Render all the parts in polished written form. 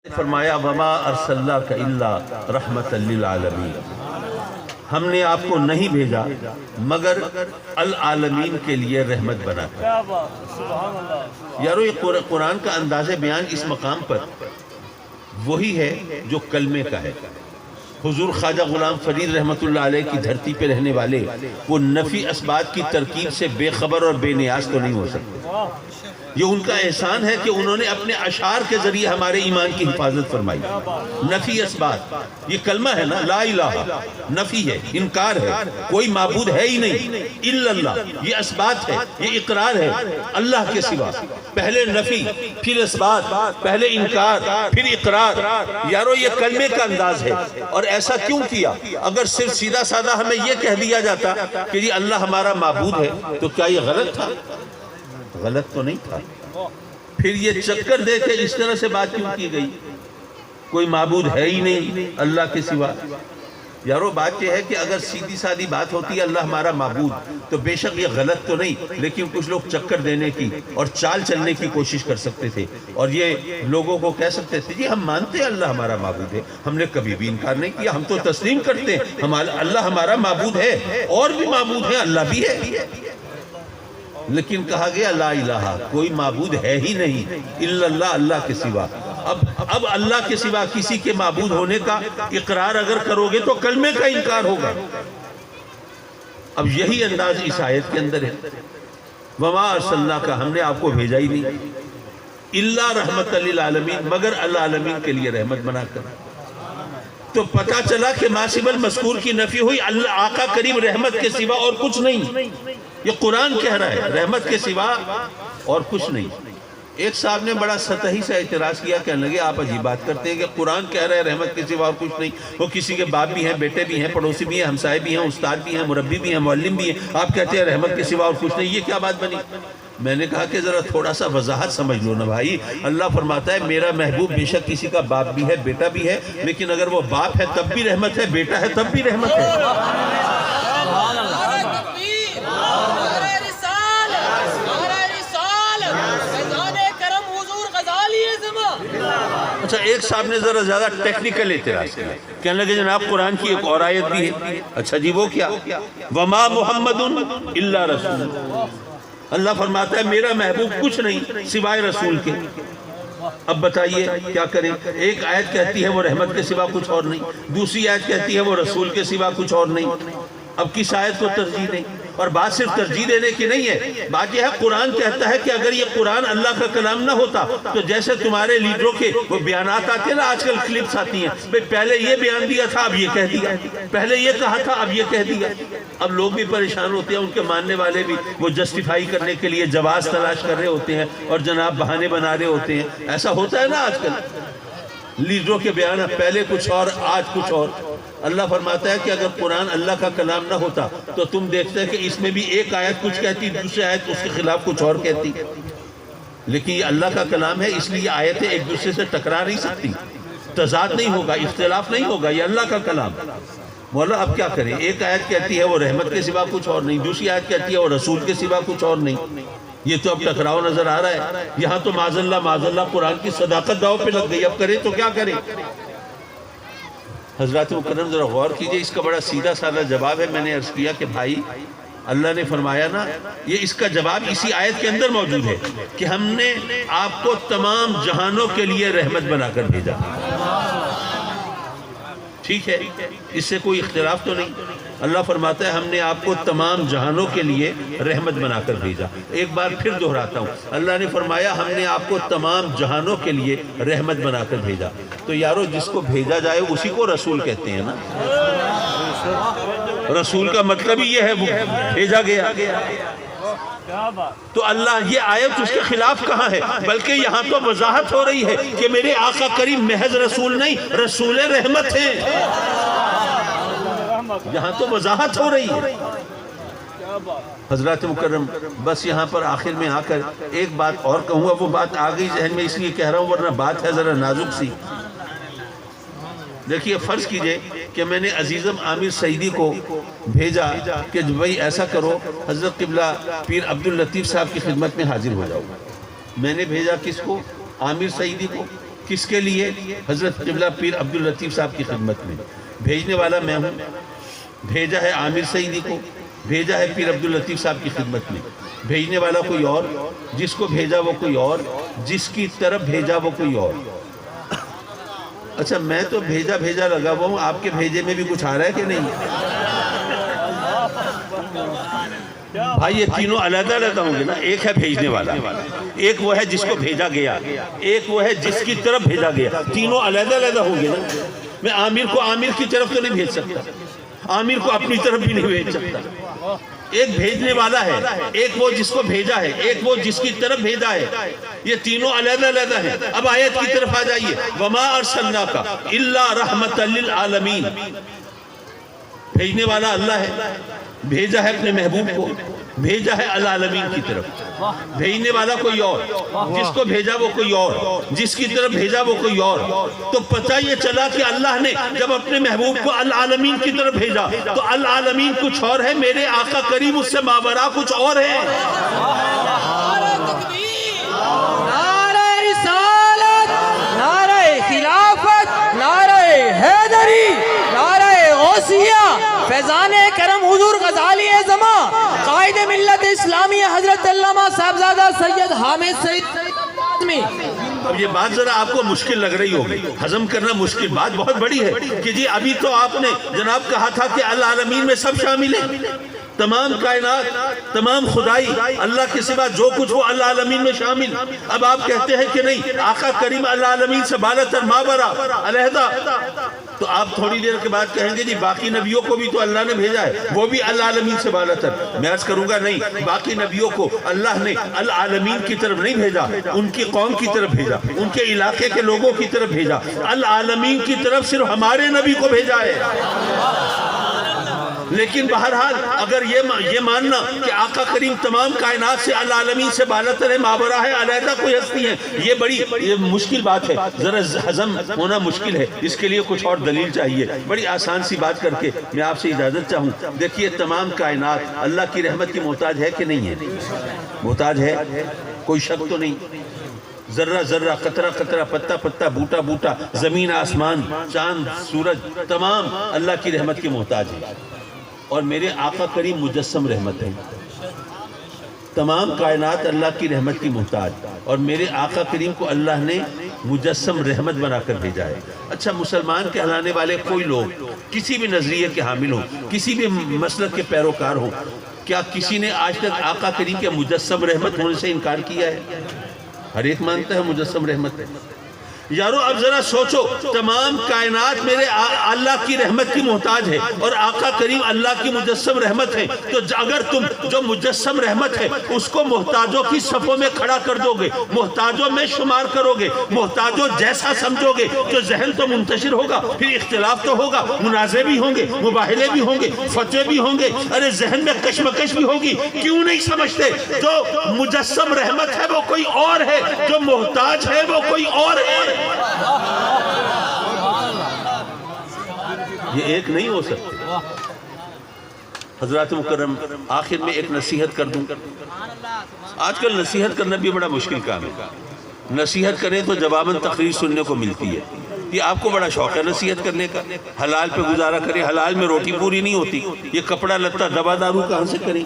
فرمایا وما ارسلناک الا رحمۃ للعالمین، ہم نے آپ کو نہیں بھیجا مگر العالمین کے لیے رحمت بنا کر۔ یارو یہ قرآن کا انداز بیان اس مقام پر وہی ہے جو کلمے کا ہے۔ حضور خواجہ غلام فرید رحمۃ اللہ علیہ کی دھرتی پہ رہنے والے وہ نفی اسبات کی ترکیب سے بے خبر اور بے نیاز تو نہیں ہو سکتے۔ یہ ان کا احسان ہے کہ انہوں نے اپنے اشعار کے ذریعے ہمارے ایمان کی حفاظت فرمائی۔ نفی اسبات، یہ کلمہ ہے نا، لا الہ، نفی ہے، انکار ہے، کوئی معبود ہے ہی نہیں الا اللہ، یہ اسبات ہے، یہ اقرار ہے اللہ کے سوا۔ پہلے نفی پھر اسبات، پہلے انکار پھر اقرار۔ یارو یہ کلمے کا انداز ہے۔ اور ایسا کیوں کیا؟ اگر صرف سیدھا سادہ ہمیں یہ کہہ دیا جاتا کہ جی اللہ ہمارا معبود ہے تو کیا یہ غلط تھا؟ غلط تو نہیں تھا۔ پھر یہ چکر دے کے اس طرح سے بات کیوں کی گئی؟ کوئی معبود ہے ہی نہیں اللہ کے سوا۔ یارو بات یہ ہے کہ اگر سیدھی سادی بات ہوتی ہے اللہ ہمارا معبود تو بے شک یہ غلط تو نہیں، لیکن کچھ لوگ چکر دینے کی اور چال چلنے کی کوشش کر سکتے تھے اور یہ لوگوں کو کہہ سکتے تھے جی ہم مانتے ہیں اللہ ہمارا معبود ہے، ہم نے کبھی بھی انکار نہیں کیا، ہم تو تسلیم کرتے ہیں اللہ ہمارا معبود ہے، اور بھی معبود ہیں، اللہ بھی ہے۔ لیکن کہا گیا لا الہ، کوئی معبود ہے ہی نہیں الا اللہ، اللہ کے سوا۔ اب اللہ کے سوا کسی کے معبود ہونے کا اقرار اگر کرو گے تو کلمے کا انکار ہوگا۔ اب یہی انداز اس آیت کے اندر ہے، وما ارسلناک، ہم نے آپ کو بھیجا ہی نہیں، الا رحمۃ للعالمین، مگر العالمین کے لیے رحمت بنا کر۔ تو پتہ چلا کہ ما سوى المذکور کی نفی ہوئی، اللہ آقا کریم رحمت کے سوا اور کچھ نہیں۔ یہ قرآن کہہ رہا ہے رحمت کے سوا اور کچھ نہیں۔ ایک صاحب نے بڑا سطحی سے اعتراض کیا، کہنے لگے آپ عجیب بات کرتے ہیں کہ قرآن کہہ رہا ہے رحمت کے سوا اور کچھ نہیں، وہ کسی کے باپ بھی ہیں، بیٹے بھی ہیں، پڑوسی بھی ہیں، ہمسائے بھی ہیں، استاد بھی ہیں، مربی بھی ہیں، معلم بھی ہیں، آپ کہتے ہیں رحمت کے سوا اور کچھ نہیں، یہ کیا بات بنی؟ میں نے کہا کہ ذرا تھوڑا سا وضاحت سمجھ لو نا بھائی۔ اللہ فرماتا ہے میرا محبوب بے شک کسی کا باپ بھی ہے، بیٹا بھی ہے، لیکن اگر وہ باپ ہے تب بھی رحمت ہے، بیٹا ہے تب بھی رحمت ہے۔ اچھا ایک صاحب نے ذرا زیادہ ٹیکنیکل اعتراض کیا، کہنے لگے جناب قرآن کی ایک اور آیت بھی ہے۔ اچھا جی وہ کیا؟ وما محمد الا رسول، اللہ فرماتا ہے میرا محبوب کچھ نہیں سوائے رسول کے۔ اب بتائیے کیا کریں؟ ایک آیت کہتی ہے وہ رحمت کے سوا کچھ اور نہیں، دوسری آیت کہتی ہے وہ رسول کے سوا کچھ اور نہیں۔ اب کس آیت کو ترجیح دیں؟ اور بات صرف ترجیح دینے کی نہیں ہے، بات یہ ہے قرآن کہتا ہے کہ اگر یہ قرآن اللہ کا کلام نہ ہوتا تو جیسے تمہارے لیڈروں کے وہ بیانات آتے ہیں نا، آج کل کلپس آتی ہیں، پہلے یہ بیان دیا تھا اب یہ کہہ دیا، پہلے یہ کہا تھا اب یہ کہہ دیا۔ اب لوگ بھی پریشان ہوتے ہیں، ان کے ماننے والے بھی، وہ جسٹیفائی کرنے کے لیے جواز تلاش کر رہے ہوتے ہیں اور جناب بہانے بنا رہے ہوتے ہیں۔ ایسا ہوتا ہے نا آج کل، لیڈروں کے بیان پہلے کچھ اور آج کچھ اور۔ اللہ فرماتا ہے کہ اگر قرآن اللہ کا کلام نہ ہوتا تو تم دیکھتے ہیں کہ اس میں بھی ایک آیت کچھ کہتی، دوسری آیت اس کے خلاف کچھ اور کہتی، لیکن یہ اللہ کا کلام ہے اس لیے آیتیں ایک دوسرے سے ٹکرا نہیں سکتی، تضاد نہیں ہوگا، اختلاف نہیں ہوگا، یہ اللہ کا کلام۔ مولا اب کیا کریں؟ ایک آیت کہتی ہے وہ رحمت کے سوا کچھ اور نہیں، دوسری آیت کہتی ہے وہ رسول کے سوا کچھ اور نہیں۔ یہ تو اب ٹکراؤ نظر آ رہا ہے یہاں تو معاذ اللہ قرآن کی صداقت داؤ پہ لگ گئی۔ اب کریں تو کیا کریں؟ حضرات مکرم ذرا غور کیجئے، اس کا بڑا سیدھا سادہ جواب ہے۔ میں نے عرض کیا کہ بھائی اللہ نے فرمایا نا، یہ اس کا جواب اسی آیت کے اندر موجود ہے کہ ہم نے آپ کو تمام جہانوں کے لیے رحمت بنا کر بھیجا۔ ٹھیک ہے، اس سے کوئی اختلاف تو نہیں۔ اللہ فرماتا ہے ہم نے آپ کو تمام جہانوں کے لیے رحمت بنا کر بھیجا۔ ایک بار پھر دہراتا ہوں، اللہ نے فرمایا ہم نے آپ کو تمام جہانوں کے لیے رحمت بنا کر بھیجا۔ تو یارو جس کو بھیجا جائے اسی کو رسول کہتے ہیں نا۔ رسول کا مطلب ہی یہ ہے وہ بھیجا گیا۔ تو اللہ یہ آیت اس کے خلاف کہاں ہے؟ بلکہ یہاں تو وضاحت ہو رہی ہے کہ میرے آقا کریم محض رسول نہیں، رسول رحمت ہیں۔ یہاں تو وضاحت ہو رہی ہے۔ حضرات مکرم بس یہاں پر آخر میں آ کر ایک بات اور کہوں گا، وہ بات آ گئی ذہن میں اس لیے کہہ رہا ہوں ورنہ بات ہے ذرا نازک سی۔ دیکھیے فرض کیجئے کہ میں نے عزیزم عامر سعیدی کو بھیجا کہ بھائی ایسا کرو حضرت قبلہ پیر عبداللطیف صاحب کی خدمت میں حاضر ہو جاؤ۔ میں نے بھیجا کس کو؟ عامر سعیدی کو۔ کس کے لیے؟ حضرت قبلہ پیر عبداللطیف صاحب کی خدمت میں. بھیجنے والا میں ہوں. بھیجا ہے عامر سعیدی کو، بھیجا ہے پیر عبداللطیف صاحب کی خدمت میں. بھیجنے والا کوئی اور، جس کو بھیجا وہ کوئی اور، جس کی طرف بھیجا وہ کوئی اور. اچھا میں تو بھیجا بھیجا لگا ہوا ہوں، آپ کے بھیجے میں بھی کچھ آ رہا ہے کہ نہیں؟ بھائی یہ تینوں علیحدہ علیحدہ ہوں گے نا. ایک ہے بھیجنے والا، ایک وہ ہے جس کو بھیجا گیا، ایک وہ ہے جس کی طرف بھیجا گیا. تینوں علیحدہ علیحدہ ہوں گے نا. میں عامر کو عامر کی طرف تو نہیں بھیج سکتا، عامر کو اپنی طرف بھی نہیں بھیج سکتا. ایک بھیجنے والا ہے، ایک وہ جس کو بھیجا ہے، ایک وہ جس کی طرف بھیجا ہے. یہ تینوں علیحدہ علیحدہ ہیں. اب آیت کی طرف آ جائیے. وَمَا أَرْسَلْنَاكَ إِلَّا رَحْمَةً لِلْعَالَمِينَ. بھیجنے والا اللہ ہے، بھیجا ہے اپنے محبوب کو، بھیجا ہے العالمین کی طرف. بھیجنے والا کوئی اور، جس کو بھیجا وہ کوئی اور، جس کی طرف بھیجا وہ کوئی اور. تو پتہ یہ چلا کہ اللہ نے جب اپنے محبوب کو العالمین کی طرف بھیجا تو العالمین کچھ اور ہے، میرے آقا کریم اس سے ماورا کچھ اور ہے. نعرہ رسالت، نعرہ خلافت، نعرہ حیدری، نعرہ غوثیہ، فیضان کرم حضور غزالی زمان، قائد ملت اسلامیہ حضرت علامہ صاحبزادہ سید حامد سعید میں. اب یہ بات ذرا آپ کو مشکل لگ رہی ہوگی، ہضم کرنا مشکل. بات بہت بڑی ہے کہ جی ابھی تو آپ نے جناب کہا تھا کہ العالمین میں سب شامل ہیں، تمام کائنات، تمام خدائی، اللہ کے سوا جو کچھ وہ العالمین میں شامل. اب آپ کہتے ہیں کہ نہیں، آقا کریم العالمین سے بالاتر ماورا علیحدہ. تو آپ تھوڑی دیر کے بعد کہیں گے جی باقی نبیوں کو بھی تو اللہ نے بھیجا ہے، وہ بھی العالمین سے بالاتر. میں عرض کروں گا نہیں، باقی نبیوں کو اللہ نے العالمین کی طرف نہیں بھیجا، ان کی قوم کی طرف بھیجا، ان کے علاقے کے لوگوں کی طرف بھیجا. العالمین کی طرف صرف ہمارے نبی کو بھیجا ہے. لیکن بہرحال اگر یہ ماننا کہ آقا کریم تمام کائنات سے العالمین سے بالاتر ہے، ماورا ہے، علیحدہ کوئی ہستی ہے، یہ مشکل بات ہے، ذرا ہضم ہونا مشکل ہے. اس کے لیے کچھ اور دلیل چاہیے. بڑی آسان سی بات کر کے میں آپ سے اجازت چاہوں. دیکھیے تمام کائنات اللہ کی رحمت کی محتاج ہے کہ نہیں ہے؟ محتاج ہے، کوئی شک تو نہیں. ذرہ ذرہ، قطرہ قطرہ، پتا پتا، بوٹا بوٹا، زمین آسمان، چاند سورج، تمام اللہ کی رحمت کی محتاج ہے. اور میرے آقا کریم مجسم رحمت ہے. تمام کائنات اللہ کی رحمت کی محتاج، اور میرے آقا کریم کو اللہ نے مجسم رحمت بنا کر بھیجا ہے. اچھا مسلمان کہلانے والے کوئی لوگ کسی بھی نظریے کے حامل ہوں، کسی بھی مسلک کے پیروکار ہوں، کیا کسی نے آج تک آقا کریم کے مجسم رحمت ہونے سے انکار کیا ہے؟ ہر ایک مانتا ہے مجسم رحمت ہے. یارو اب ذرا سوچو، تمام کائنات میرے اللہ کی رحمت کی محتاج ہے اور آقا کریم اللہ کی مجسم رحمت ہے. تو اگر تم جو مجسم رحمت ہے اس کو محتاجوں کی صفوں میں کھڑا کر دو گے، محتاجوں میں شمار کرو گے، محتاجوں جیسا سمجھو گے، تو ذہن تو منتشر ہوگا، پھر اختلاف تو ہوگا، منازع بھی ہوں گے، مباہلے بھی ہوں گے، فتوے بھی ہوں گے. ارے ذہن میں کشمکش بھی ہوگی. کیوں نہیں سمجھتے جو مجسم رحمت ہے وہ کوئی اور ہے، جو محتاج ہے وہ کوئی اور ہے. یہ ایک نہیں ہو سکتے. حضرات مکرم آخر میں ایک نصیحت کر دوں. آج کل نصیحت کرنا بھی بڑا مشکل کام ہے. نصیحت کریں تو جواباً تقریر سننے کو ملتی ہے. یہ آپ کو بڑا شوق ہے نصیحت کرنے کا، حلال پہ گزارا کریں. حلال میں روٹی پوری نہیں ہوتی. یہ کپڑا لتا دوا دارو کہاں سے کریں؟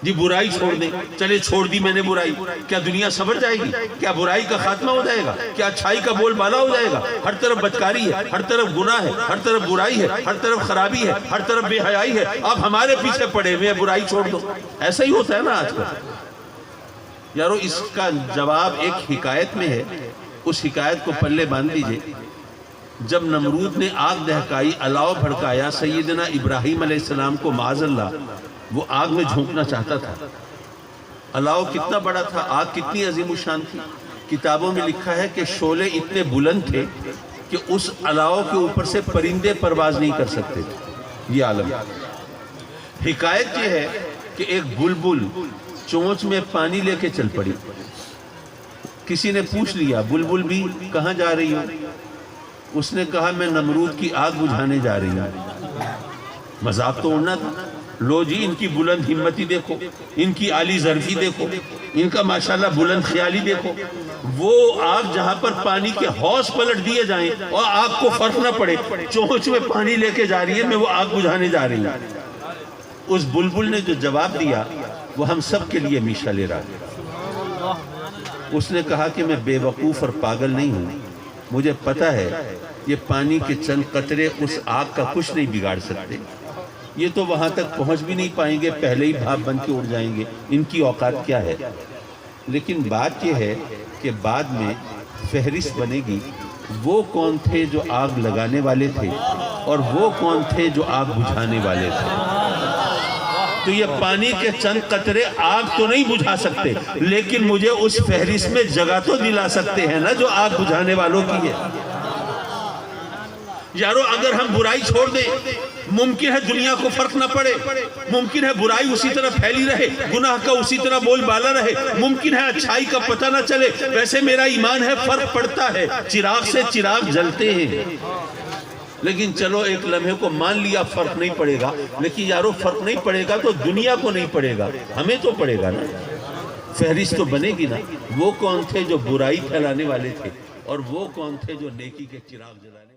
جی برائی چھوڑ دیں. چلے چھوڑ دی میں نے برائی، کیا دنیا سنور جائے گی؟ کیا برائی کا خاتمہ ہو جائے گا؟ کیا اچھائی کا بول بالا ہو جائے گا؟ ہر طرف بدکاری ہے، ہر طرف گناہ ہے، ہر طرف برائی ہے، ہر طرف خرابی ہے، ہر طرف بے حیائی ہے. آپ ہمارے پیچھے پڑے ہوئے برائی چھوڑ دو. ایسا ہی ہوتا ہے نا آج کل. یارو اس کا جواب ایک حکایت میں ہے. اس حکایت کو پلے باندھ لیجئے. جب نمرود نے آگ دہکائی، الاؤ بھڑکایا، سیدنا ابراہیم علیہ السلام کو معاذ اللہ وہ آگ میں جھونکنا چاہتا تھا. الاؤ کتنا بڑا تھا، آگ کتنی عظیم الشان تھی. کتابوں میں لکھا ہے کہ شعلے اتنے بلند تھے کہ اس الاؤ کے اوپر سے پرندے پرواز نہیں کر سکتے تھے. یہ عالم. حکایت یہ ہے کہ ایک بلبل چونچ میں پانی لے کے چل پڑی. کسی نے پوچھ لیا بلبل بھی کہاں جا رہی ہو؟ اس نے کہا میں نمرود کی آگ بجھانے جا رہی ہوں. مذاق تو اڑنا تھا. لو جی ان کی بلند ہمتی دیکھو، ان کی عالی ظرفی دیکھو، ان کا ماشاءاللہ بلند خیالی دیکھو۔ وہ آگ جہاں پر پانی کے حوض پلٹ دیے جائیں اور آگ کو فرق نہ پڑے، چونچ میں پانی لے کے جا رہی ہے، میں وہ آگ بجھانے جا رہی ہوں۔ اس بلبل نے جو جواب دیا وہ ہم سب کے لیے میشا لے رہا ہے۔ اس نے کہا کہ میں بے وقوف اور پاگل نہیں ہوں، مجھے پتا ہے یہ پانی کے چند قطرے اس آگ کا کچھ نہیں بگاڑ سکتے، یہ تو وہاں تک پہنچ بھی نہیں پائیں گے، پہلے ہی بھاپ بن کے اڑ جائیں گے، ان کی اوقات کیا ہے۔ لیکن بات یہ ہے کہ بعد میں فہرست بنے گی وہ کون تھے جو آگ لگانے والے تھے اور وہ کون تھے جو آگ بجھانے والے تھے۔ تو یہ پانی کے چند قطرے آگ تو نہیں بجھا سکتے، لیکن مجھے اس فہرست میں جگہ تو دلا سکتے ہیں نا جو آگ بجھانے والوں کی ہے۔ یارو اگر ہم برائی چھوڑ دیں، ممکن ہے دنیا کو فرق نہ پڑے، ممکن ہے برائی اسی طرح پھیلی رہے، گناہ کا اسی طرح بول بالا رہے، ممکن ہے اچھائی کا پتہ نہ چلے۔ ویسے میرا ایمان ہے فرق پڑتا ہے، چراغ سے چراغ جلتے ہیں، لیکن چلو ایک لمحے کو مان لیا فرق نہیں پڑے گا، لیکن یارو فرق نہیں پڑے گا تو دنیا کو نہیں پڑے گا، ہمیں تو پڑے گا نا۔ فہرست تو بنے گی نا، وہ کون تھے جو برائی پھیلانے والے تھے اور وہ کون تھے جو نیکی کے چراغ جلانے